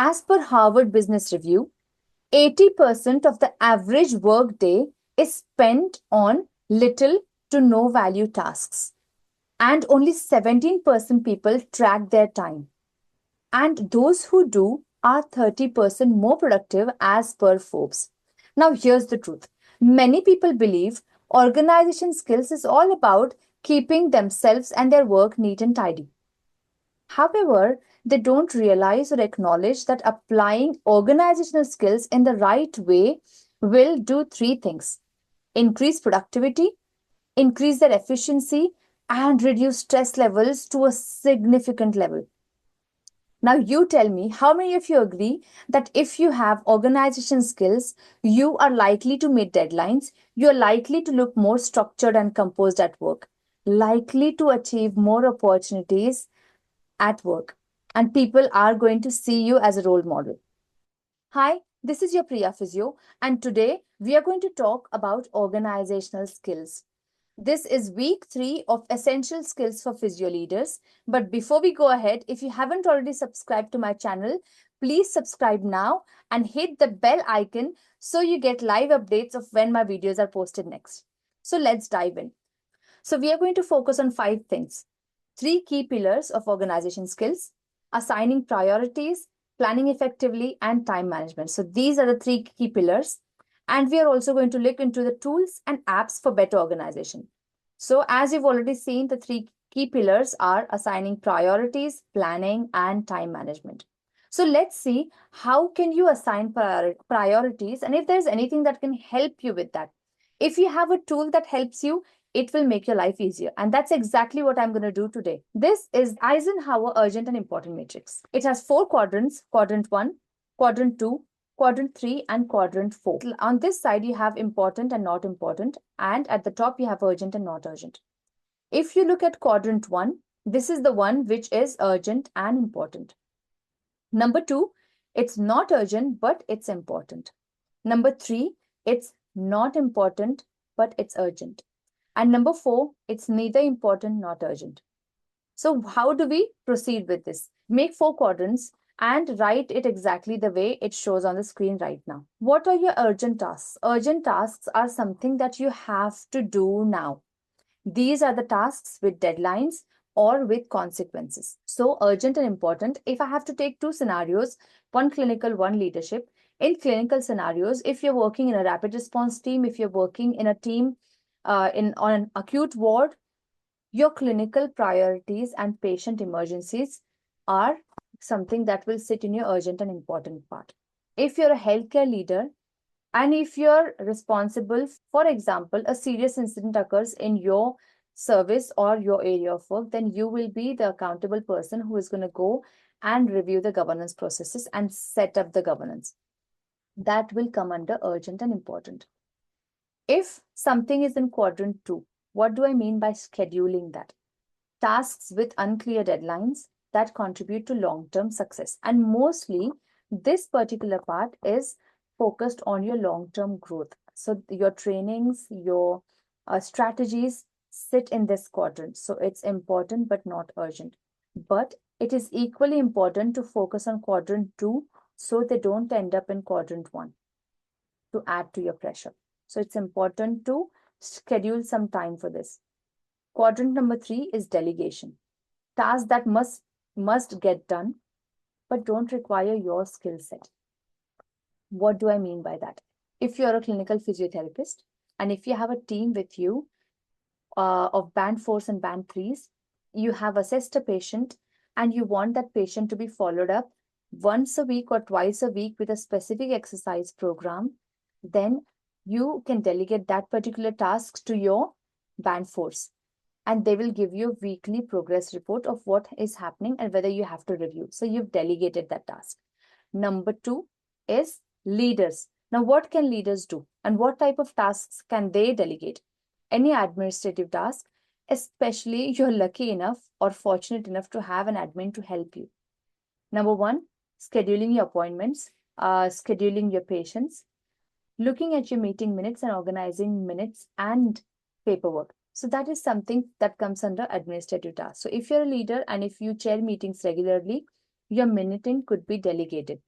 As per Harvard Business Review, 80% of the average workday is spent on little to no value tasks. And only 17% people track their time. And those who do are 30% more productive as per Forbes. Now, here's the truth. Many people believe organization skills is all about keeping themselves and their work neat and tidy. However, they don't realize or acknowledge that applying organizational skills in the right way will do three things: increase productivity, increase their efficiency, and reduce stress levels to a significant level. Now, you tell me, how many of you agree that if you have organization skills, you are likely to meet deadlines, you're likely to look more structured and composed at work, likely to achieve more opportunities at work, and people are going to see you as a role model. Hi, this is your Priya Physio, and today we are going to talk about organizational skills. This is week 3 of Essential Skills for Physio Leaders. But before we go ahead, if you haven't already subscribed to my channel, please subscribe now and hit the bell icon so you get live updates of when my videos are posted next. So let's dive in. So we are going to focus on 5 things. 3 key pillars of organization skills: assigning priorities, planning effectively, and time management. So these are the 3 key pillars. And we are also going to look into the tools and apps for better organization. So as you've already seen, the 3 key pillars are assigning priorities, planning, and time management. So let's see how can you assign priorities, and if there's anything that can help you with that. If you have a tool that helps you, it will make your life easier. And that's exactly what I'm going to do today. This is Eisenhower Urgent and Important Matrix. It has 4 quadrants: quadrant 1, quadrant 2, quadrant 3, and quadrant 4. On this side, you have important and not important. And at the top, you have urgent and not urgent. If you look at quadrant 1, this is the one which is urgent and important. Number 2, it's not urgent, but it's important. Number 3, it's not important, but it's urgent. And number 4, it's neither important nor urgent. So how do we proceed with this? Make 4 quadrants and write it exactly the way it shows on the screen right now. What are your urgent tasks? Urgent tasks are something that you have to do now. These are the tasks with deadlines or with consequences. So urgent and important. If I have to take 2 scenarios, one clinical, one leadership. In clinical scenarios, if you're working in a rapid response team, if you're working in a team on an acute ward, your clinical priorities and patient emergencies are something that will sit in your urgent and important part. If you're a healthcare leader and if you're responsible, for example, a serious incident occurs in your service or your area of work, then you will be the accountable person who is going to go and review the governance processes and set up the governance. That will come under urgent and important. If something is in quadrant 2, what do I mean by scheduling that? Tasks with unclear deadlines that contribute to long-term success. And mostly, this particular part is focused on your long-term growth. So your trainings, your strategies sit in this quadrant. So it's important but not urgent. But it is equally important to focus on quadrant 2 so they don't end up in quadrant 1 to add to your pressure. So it's important to schedule some time for this. Quadrant number 3 is delegation. Tasks that must get done, but don't require your skill set. What do I mean by that? If you're a clinical physiotherapist, and if you have a team with you of band 4s and band 3s, you have assessed a patient and you want that patient to be followed up once a week or twice a week with a specific exercise program, then you can delegate that particular task to your band 4s. And they will give you a weekly progress report of what is happening and whether you have to review. So you've delegated that task. Number 2 is leaders. Now, what can leaders do? And what type of tasks can they delegate? Any administrative task, especially you're lucky enough or fortunate enough to have an admin to help you. Number 1, scheduling your appointments, scheduling your patients, looking at your meeting minutes and organizing minutes and paperwork. So that is something that comes under administrative tasks. So if you're a leader and if you chair meetings regularly, your minuting could be delegated.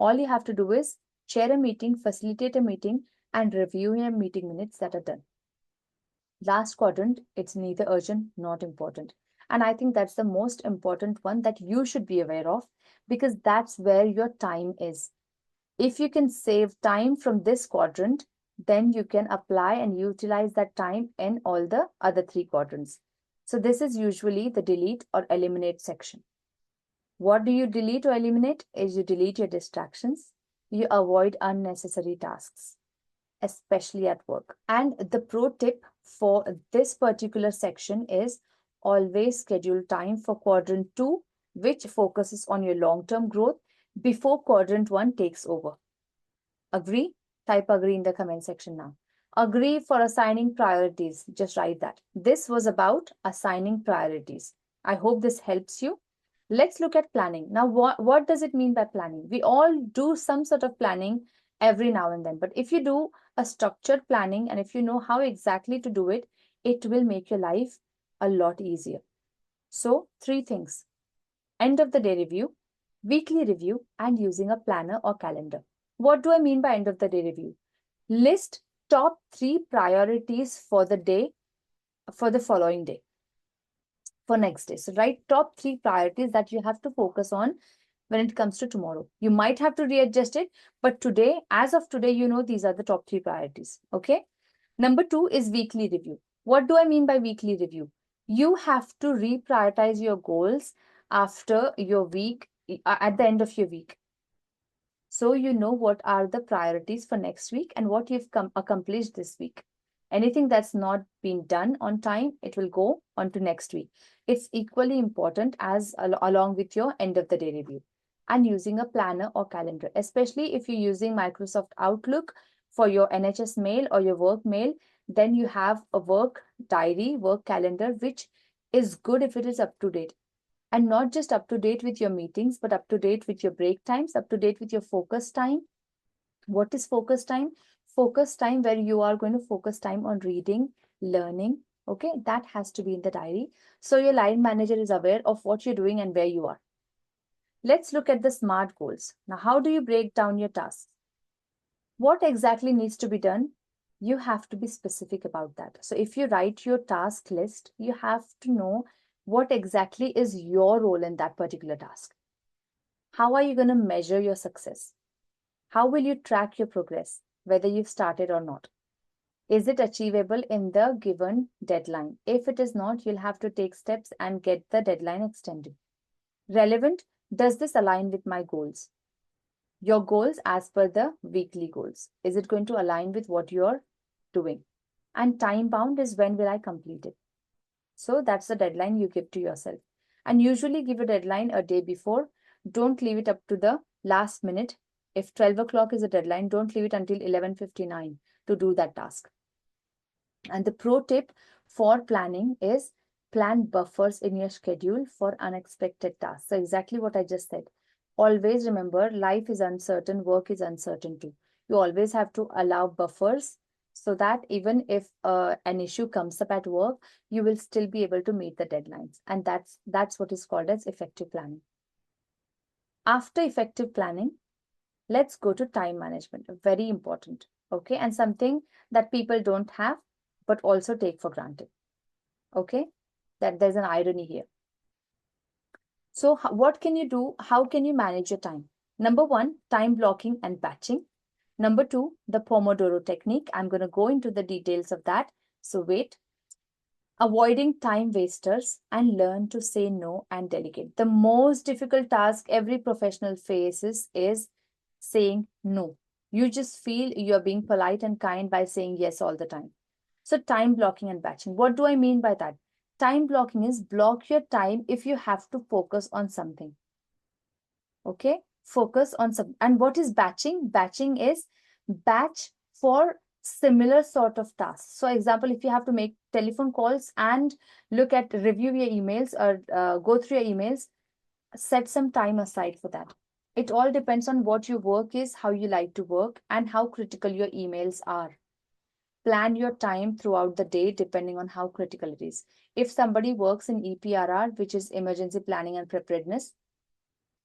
All you have to do is chair a meeting, facilitate a meeting, and review your meeting minutes that are done. Last quadrant, it's neither urgent nor important. And I think that's the most important one that you should be aware of, because that's where your time is. If you can save time from this quadrant, then you can apply and utilize that time in all the other three quadrants. So this is usually the delete or eliminate section. What do you delete or eliminate? Is you delete your distractions. You avoid unnecessary tasks, especially at work. And the pro tip for this particular section is always schedule time for quadrant 2, which focuses on your long-term growth before quadrant 1 takes over. Agree? Type agree in the comment section now. Agree for assigning priorities. Just write that. This was about assigning priorities. I hope this helps you. Let's look at planning. Now, what does it mean by planning? We all do some sort of planning every now and then. But if you do a structured planning and if you know how exactly to do it, it will make your life a lot easier. So, 3 things. End of the day review, weekly review, and using a planner or calendar. What do I mean by end of the day review? List top 3 priorities for the day, for the following day, for next day. So write top 3 priorities that you have to focus on when it comes to tomorrow. You might have to readjust it, but today, as of today, you know these are the top 3 priorities. Okay. Number 2 is weekly review. What do I mean by weekly review? You have to reprioritize your goals after your week, at the end of your week. So you know what are the priorities for next week and what you've accomplished this week. Anything that's not been done on time, it will go on to next week. It's equally important as along with your end of the day review. And using a planner or calendar, especially if you're using Microsoft Outlook for your NHS mail or your work mail, then you have a work diary, work calendar, which is good if it is up to date. And not just up to date with your meetings, but up to date with your break times, up to date with your focus time. What is focus time? Focus time where you are going to focus time on reading, learning. Okay, that has to be in the diary. So your line manager is aware of what you're doing and where you are. Let's look at the SMART goals. Now, how do you break down your tasks? What exactly needs to be done? You have to be specific about that. So if you write your task list, you have to know what exactly is your role in that particular task. How are you going to measure your success? How will you track your progress, whether you've started or not? Is it achievable in the given deadline? If it is not, you'll have to take steps and get the deadline extended. Relevant, does this align with my goals? Your goals as per the weekly goals. Is it going to align with what you're doing? And time bound is when will I complete it? So that's the deadline you give to yourself. And usually give a deadline a day before. Don't leave it up to the last minute. If 12 o'clock is a deadline, don't leave it until 11:59 to do that task. And the pro tip for planning is plan buffers in your schedule for unexpected tasks. So exactly what I just said. Always remember, life is uncertain, work is uncertain too. You always have to allow buffers so that even if an issue comes up at work, you will still be able to meet the deadlines. And that's what is called as effective planning. After effective planning, let's go to time management. Very important. Okay. And something that people don't have, but also take for granted. Okay. That there's an irony here. So what can you do? How can you manage your time? Number 1, time blocking and batching. Number 2, the Pomodoro technique. I'm going to go into the details of that. So wait. Avoiding time wasters and learn to say no and delegate. The most difficult task every professional faces is saying no. You just feel you're being polite and kind by saying yes all the time. So time blocking and batching. What do I mean by that? Time blocking is block your time if you have to focus on something. Okay, focus on some. And what is batching? Batching is batch for similar sort of tasks. So example, if you have to make telephone calls and review your emails or go through your emails, set some time aside for that. It all depends on what your work is, how you like to work, and how critical your emails are. Plan your time throughout the day depending on how critical it is. If somebody works in EPRR, which is emergency planning and preparedness,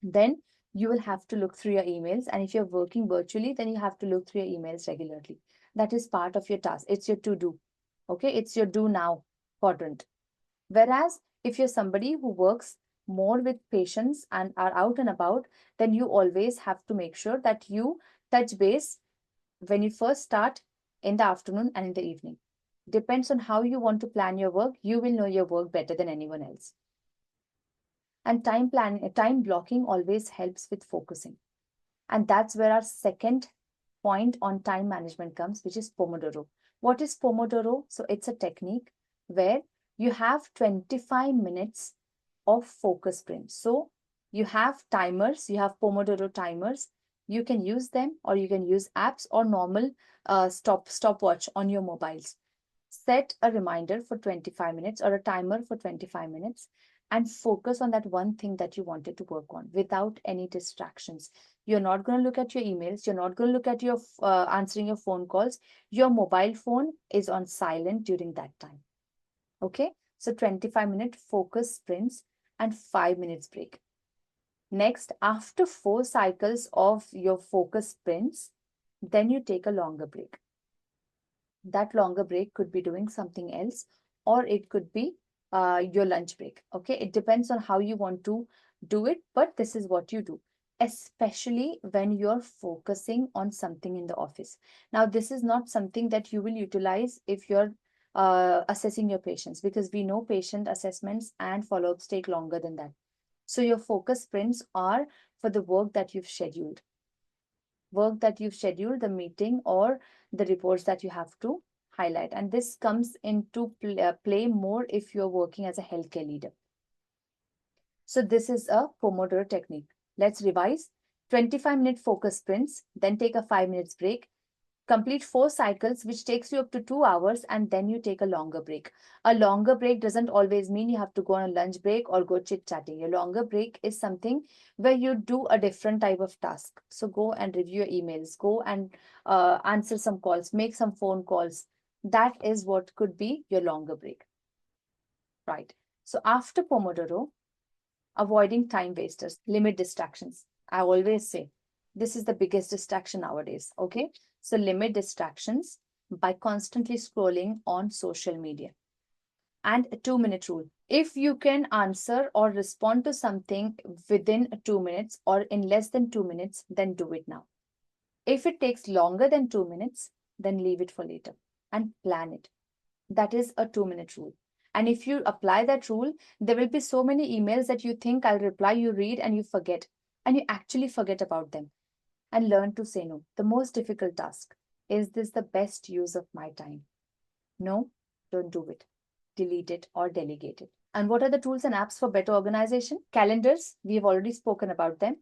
then you will have to look through your emails. And if you're working virtually, then you have to look through your emails regularly. That is part of your task. It's your to do. Okay. It's your do now quadrant. Whereas if you're somebody who works more with patients and are out and about, then you always have to make sure that you touch base when you first start in the afternoon and in the evening. Depends on how you want to plan your work. You will know your work better than anyone else. And time blocking always helps with focusing. And that's where our second point on time management comes, which is Pomodoro. What is Pomodoro? So it's a technique where you have 25 minutes of focus sprints. So you have timers, you have Pomodoro timers. You can use them, or you can use apps or normal stopwatch on your mobiles. Set a reminder for 25 minutes or a timer for 25 minutes and focus on that one thing that you wanted to work on without any distractions. You're not going to look at your emails. You're not going to look at your answering your phone calls. Your mobile phone is on silent during that time. Okay. So 25-minute focus sprints and 5 minutes break. Next, after 4 cycles of your focus sprints, then you take a longer break. That longer break could be doing something else, or it could be your lunch break. Okay. It depends on how you want to do it, but this is what you do, especially when you're focusing on something in the office. Now, this is not something that you will utilize if you're assessing your patients, because we know patient assessments and follow-ups take longer than that. So your focus sprints are for the work that you've scheduled, the meeting or the reports that you have to highlight. And this comes into play more if you're working as a healthcare leader. So this is a Pomodoro technique. Let's revise. 25-minute focus sprints, then take a 5 minutes break. Complete 4 cycles, which takes you up to 2 hours, and then you take a longer break. A longer break doesn't always mean you have to go on a lunch break or go chit-chatting. A longer break is something where you do a different type of task. So go and review your emails, go and answer some calls, make some phone calls. That is what could be your longer break. Right. So after Pomodoro, avoiding time wasters, limit distractions. I always say this is the biggest distraction nowadays. Okay. So limit distractions by constantly scrolling on social media. And a 2 minute rule. If you can answer or respond to something within 2 minutes or in less than 2 minutes, then do it now. If it takes longer than 2 minutes, then leave it for later and plan it. That is a 2 minute rule. And if you apply that rule, there will be so many emails that you think I'll reply, you read and you forget. And you actually forget about them. And learn to say no. The most difficult task. Is this the best use of my time? No, don't do it. Delete it or delegate it. And what are the tools and apps for better organization? Calendars, we have already spoken about them.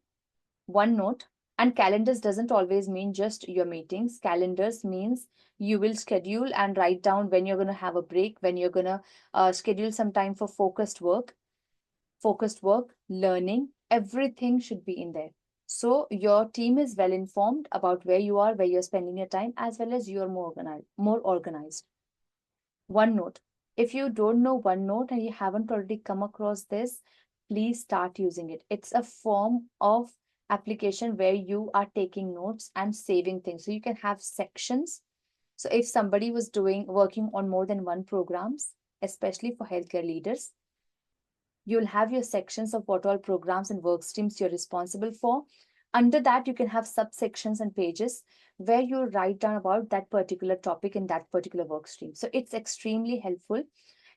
OneNote. And calendars doesn't always mean just your meetings. Calendars means you will schedule and write down when you're going to have a break, when you're going to schedule some time for focused work, learning. Everything should be in there. So your team is well informed about where you are, where you're spending your time, as well as you're more organized. OneNote. If you don't know OneNote and you haven't already come across this, please start using it. It's a form of application where you are taking notes and saving things. So you can have sections. So if somebody was working on more than one programs, especially for healthcare leaders, you'll have your sections of what all programs and work streams you're responsible for. Under that, you can have subsections and pages where you write down about that particular topic in that particular work stream. So it's extremely helpful.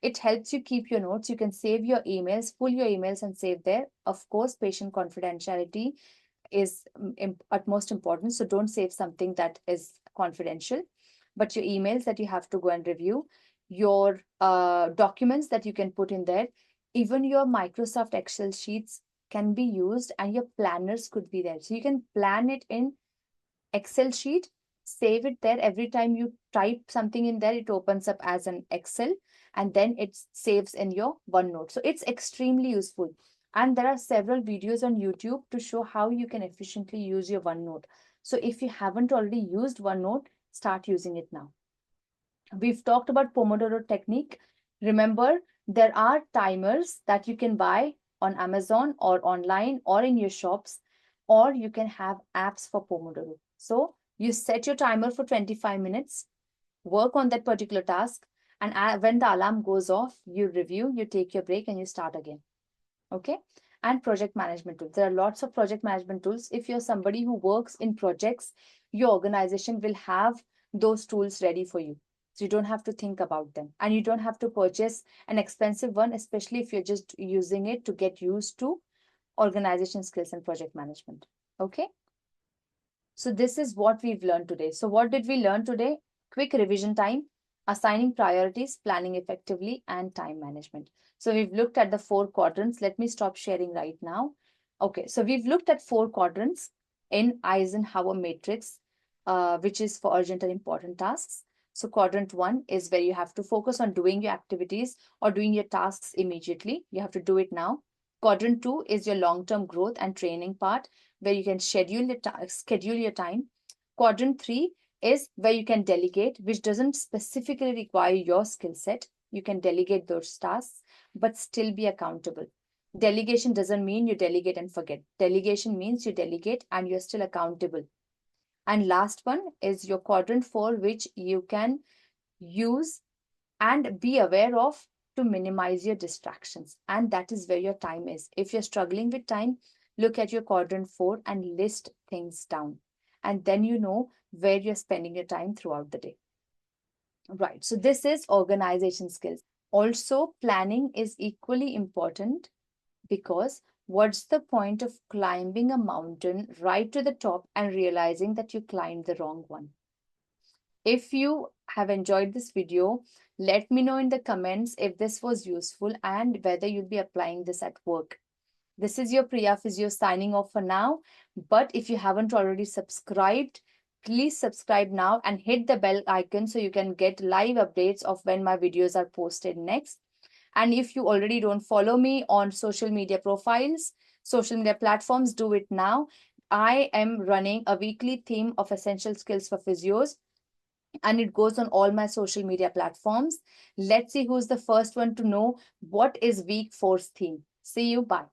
It helps you keep your notes. You can save your emails, pull your emails and save there. Of course, patient confidentiality is utmost important. So don't save something that is confidential. But your emails that you have to go and review, your documents that you can put in there, even your Microsoft Excel sheets can be used, and your planners could be there. So you can plan it in Excel sheet, save it there. Every time you type something in there, it opens up as an Excel, and then it saves in your OneNote. So it's extremely useful. And there are several videos on YouTube to show how you can efficiently use your OneNote. So if you haven't already used OneNote, start using it now. We've talked about Pomodoro technique. Remember, there are timers that you can buy on Amazon or online or in your shops. or you can have apps for Pomodoro. So you set your timer for 25 minutes, work on that particular task, and when the alarm goes off, you review, you take your break, and you start again. Okay. And project management tools. There are lots of project management tools. If you're somebody who works in projects, your organization will have those tools ready for you. So you don't have to think about them, and you don't have to purchase an expensive one, especially if you're just using it to get used to organization skills and project management. Okay. So this is what we've learned today. So what did we learn today? Quick revision time, assigning priorities, planning effectively, and time management. So we've looked at the 4 quadrants. Let me stop sharing right now. Okay, so we've looked at 4 quadrants in Eisenhower matrix, which is for urgent and important tasks. So quadrant 1 is where you have to focus on doing your activities or doing your tasks immediately. You have to do it now. Quadrant 2 is your long-term growth and training part, where you can schedule your time. Quadrant 3 is where you can delegate, which doesn't specifically require your skill set. You can delegate those tasks, but still be accountable. Delegation doesn't mean you delegate and forget. Delegation means you delegate and you're still accountable. And last one is your quadrant 4, which you can use and be aware of to minimize your distractions. And that is where your time is. If you're struggling with time, look at your quadrant 4 and list things down. And then you know where you're spending your time throughout the day. Right. So this is organization skills. Also, planning is equally important, because what's the point of climbing a mountain right to the top and realizing that you climbed the wrong one? If you have enjoyed this video, let me know in the comments if this was useful and whether you'll be applying this at work. This is your Priya Physio signing off for now. But if you haven't already subscribed, please subscribe now and hit the bell icon so you can get live updates of when my videos are posted next. And if you already don't follow me on social media profiles, social media platforms, do it now. I am running a weekly theme of essential skills for physios, and it goes on all my social media platforms. Let's see who's the first one to know what is week 4's theme. See you. Bye.